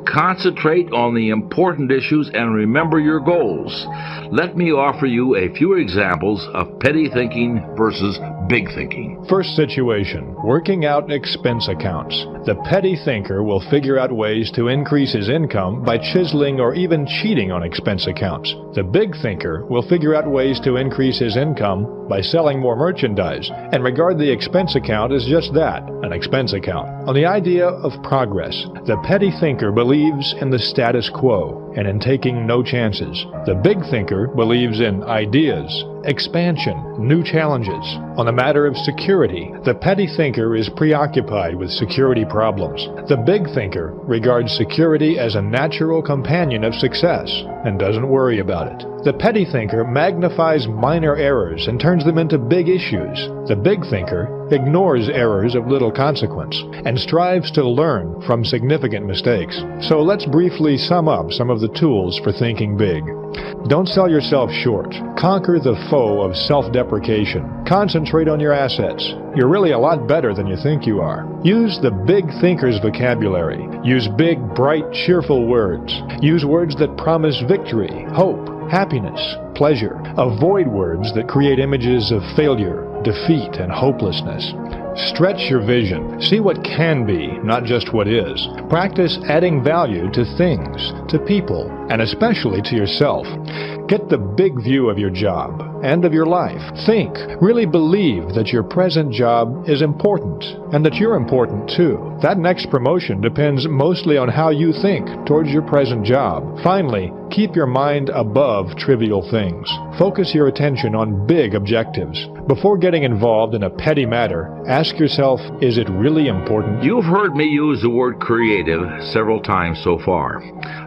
Concentrate on the important issues and remember your goals. Let me offer you a few examples of petty thinking versus big thinking. First situation, working out expense accounts. The petty thinker will figure out ways to increase his income by chiseling or even cheating on expense accounts. The big thinker will figure out ways to increase his income by selling more merchandise and regard the expense account as just that, an expense account. On the idea of progress, the petty thinker believes in the status quo and in taking no chances. The big thinker believes in ideas, expansion, new challenges. On the matter of security, the petty thinker is preoccupied with security problems. The big thinker regards security as a natural companion of success and doesn't worry about it. The petty thinker magnifies minor errors and turns them into big issues. The big thinker ignores errors of little consequence and strives to learn from significant mistakes. So let's briefly sum up some of the tools for thinking big. Don't sell yourself short. Conquer the foe of self-deprecation. Concentrate on your assets. You're really a lot better than you think you are. Use the big thinker's vocabulary. Use big, bright, cheerful words. Use words that promise victory, hope, happiness, pleasure. Avoid words that create images of failure, defeat, and hopelessness. Stretch your vision. See what can be, not just what is. Practice adding value to things, to people, and especially to yourself. Get the big view of your job and of your life. Think, really believe that your present job is important and that you're important too. That next promotion depends mostly on how you think towards your present job. Finally, keep your mind above trivial things. Focus your attention on big objectives. Before getting involved in a petty matter, ask yourself, is it really important? You've heard me use the word creative several times so far.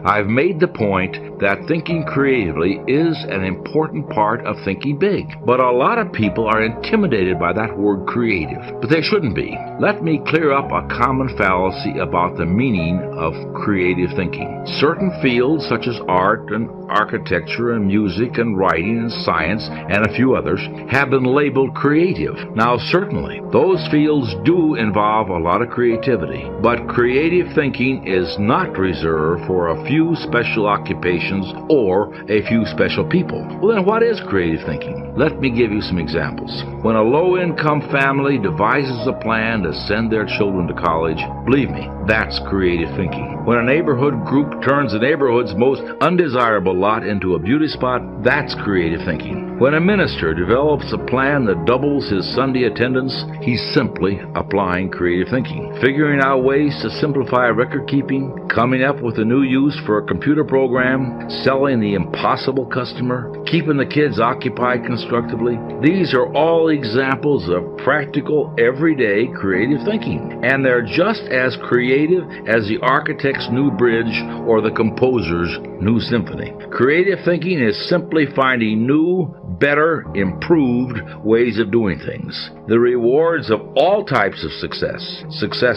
I've made the point that thinking creatively is an important part of thinking big. But a lot of people are intimidated by that word creative, but they shouldn't be. Let me clear up a common fallacy about the meaning of creative thinking. Certain fields such as art and architecture and music and writing and science and a few others have been labeled creative. Now certainly, those fields do involve a lot of creativity, but creative thinking is not reserved for a few special occupations or a few special people. Well, then what is creative thinking? Let me give you some examples. When a low-income family devises a plan to send their children to college, believe me, that's creative thinking. When a neighborhood group turns the neighborhood's most undesirable lot into a beauty spot, that's creative thinking. When a minister develops a plan that doubles his Sunday attendance, he's simply applying creative thinking. Figuring out ways to simplify record keeping, coming up with a new use for a computer program, selling the impossible customer, keeping the kids occupied constructively. These are all examples of practical, everyday creative thinking. And they're just as creative as the architect's new bridge or the composer's new symphony. Creative thinking is simply finding new, better, improved ways of doing things. The rewards of all types of success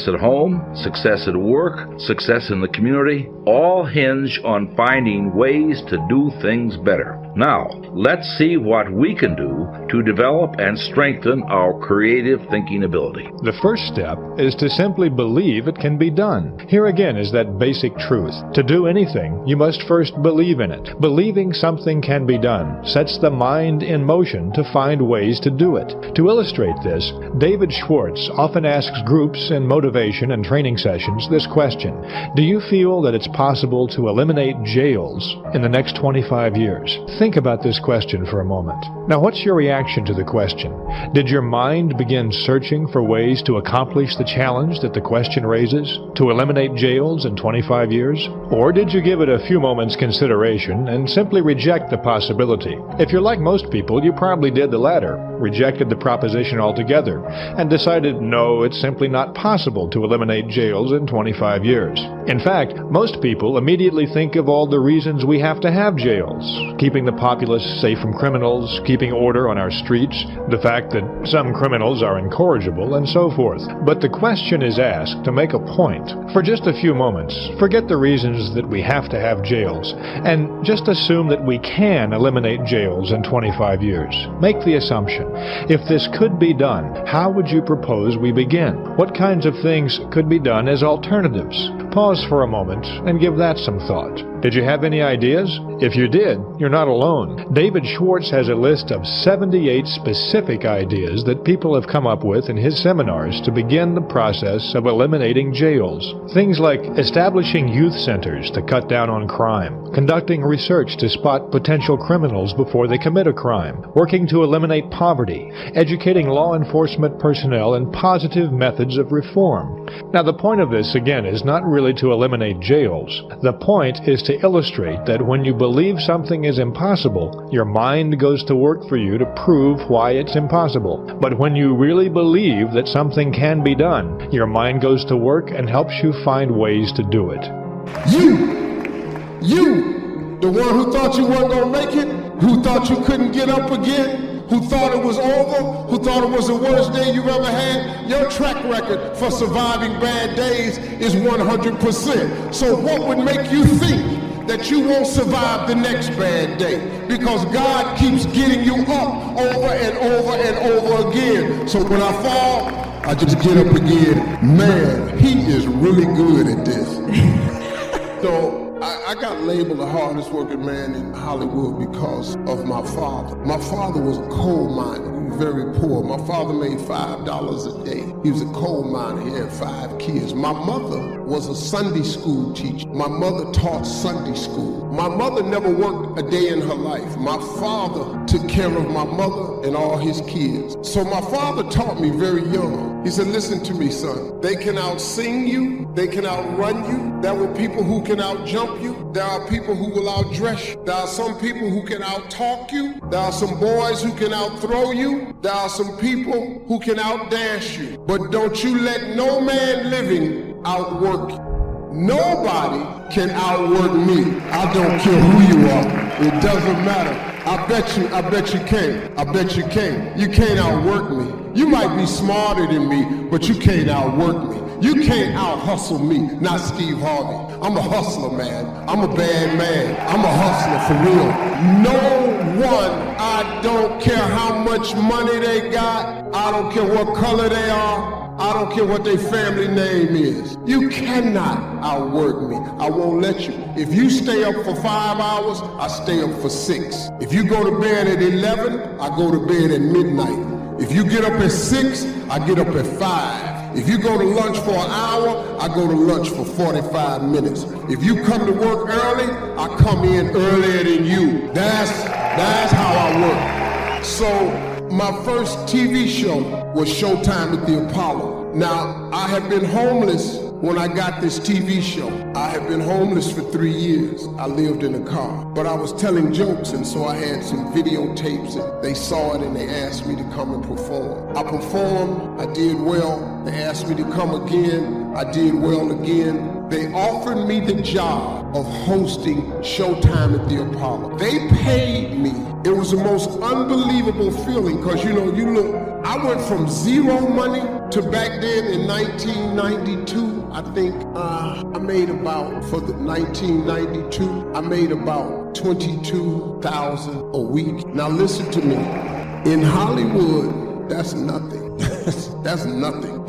at home, success at work, success in the community, all hinge on finding ways to do things better. Now, let's see what we can do to develop and strengthen our creative thinking ability. The first step is to simply believe it can be done. Here again is that basic truth. To do anything, you must first believe in it. Believing something can be done sets the mind in motion to find ways to do it. To illustrate this, David Schwartz often asks groups in motivation and training sessions this question: do you feel that it's possible to eliminate jails in the next 25 years? Think about this question for a moment. Now, what's your reaction to the question? Did your mind begin searching for ways to accomplish the challenge that the question raises, to eliminate jails in 25 years? Or did you give it a few moments consideration and simply reject the possibility? If you're like most people, you probably did the latter, rejected the proposition altogether, and decided, no, it's simply not possible to eliminate jails in 25 years. In fact, most people immediately think of all the reasons we have to have jails: keeping the populace safe from criminals, keeping order on our streets, the fact that some criminals are incorrigible, and so forth. But the question is asked to make a point. For just a few moments, forget the reasons that we have to have jails, and just assume that we can eliminate jails in 25 years. Make the assumption. If this could be done, how would you propose we begin? What kinds of things could be done as alternatives? Pause for a moment and give that some thought. Did you have any ideas? If you did, you're not alone. David Schwartz has a list of 78 specific ideas that people have come up with in his seminars to begin the process of eliminating jails. Things like establishing youth centers to cut down on crime, conducting research to spot potential criminals before they commit a crime, working to eliminate poverty, educating law enforcement personnel in positive methods of reform. Now, the point of this, again, is not really to eliminate jails. The point is to illustrate that when you believe something is impossible, your mind goes to work for you to prove why it's impossible. But when you really believe that something can be done, your mind goes to work and helps you find ways to do it. You, the one who thought you weren't going to make it, who thought you couldn't get up again, who thought it was over, who thought it was the worst day you've ever had, your track record for surviving bad days is 100%. So what would make you think that you won't survive the next bad day? Because God keeps getting you up over and over and over again. So when I fall, I just get up again. Man, he is really good at this. So I got labeled the hardest working man in Hollywood because of my father. My father was a coal miner. He was very poor. My father made $5 a day. He was a coal miner. He had 5 kids. My mother was a Sunday school teacher. My mother taught Sunday school. My mother never worked a day in her life. My father took care of my mother and all his kids. So my father taught me very young. He said, listen to me, son. They can out-sing you. They can outrun you. There were people who can out-jump you. There are people who will outdress you. There are some people who can out-talk you. There are some boys who can out-throw you. There are some people who can out-dance you. But don't you let no man living outwork you. Nobody can outwork me. I don't care who you are. It doesn't matter. I bet you can't. I bet you can't. You can't outwork me. You might be smarter than me, but you can't outwork me. You can't out-hustle me, not Steve Harvey. I'm a hustler, man. I'm a bad man. I'm a hustler for real. No one, I don't care how much money they got. I don't care what color they are. I don't care what their family name is. You cannot outwork me. I won't let you. If you stay up for 5 hours, I stay up for 6. If you go to bed at 11, I go to bed at midnight. If you get up at 6, I get up at 5. If you go to lunch for an hour, I go to lunch for 45 minutes. If you come to work early, I come in earlier than you. That's how I work. So my first TV show was Showtime at the Apollo. Now, I had been homeless when I got this TV show. I had been homeless for 3 years. I lived in a car, but I was telling jokes, and so I had some videotapes, and they saw it, and they asked me to come and perform. I performed, I did well. They asked me to come again, I did well again. They offered me the job of hosting Showtime at the Apollo. They paid me. It was the most unbelievable feeling, because, you look, I went from zero money to back then in 1992, I think I made about, for the 1992, I made about $22,000 a week. Now listen to me, in Hollywood, that's nothing. That's nothing.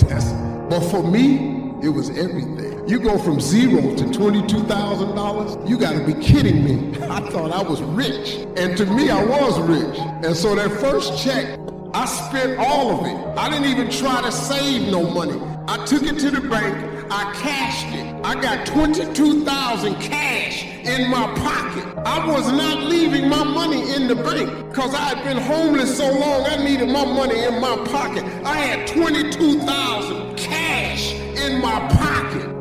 But for me, it was everything. You go from zero to $22,000, you gotta be kidding me. I thought I was rich, and to me, I was rich. And so that first check, I spent all of it. I didn't even try to save no money. I took it to the bank, I cashed it. I got $22,000 cash in my pocket. I was not leaving my money in the bank because I had been homeless so long, I needed my money in my pocket. I had $22,000 cash in my pocket.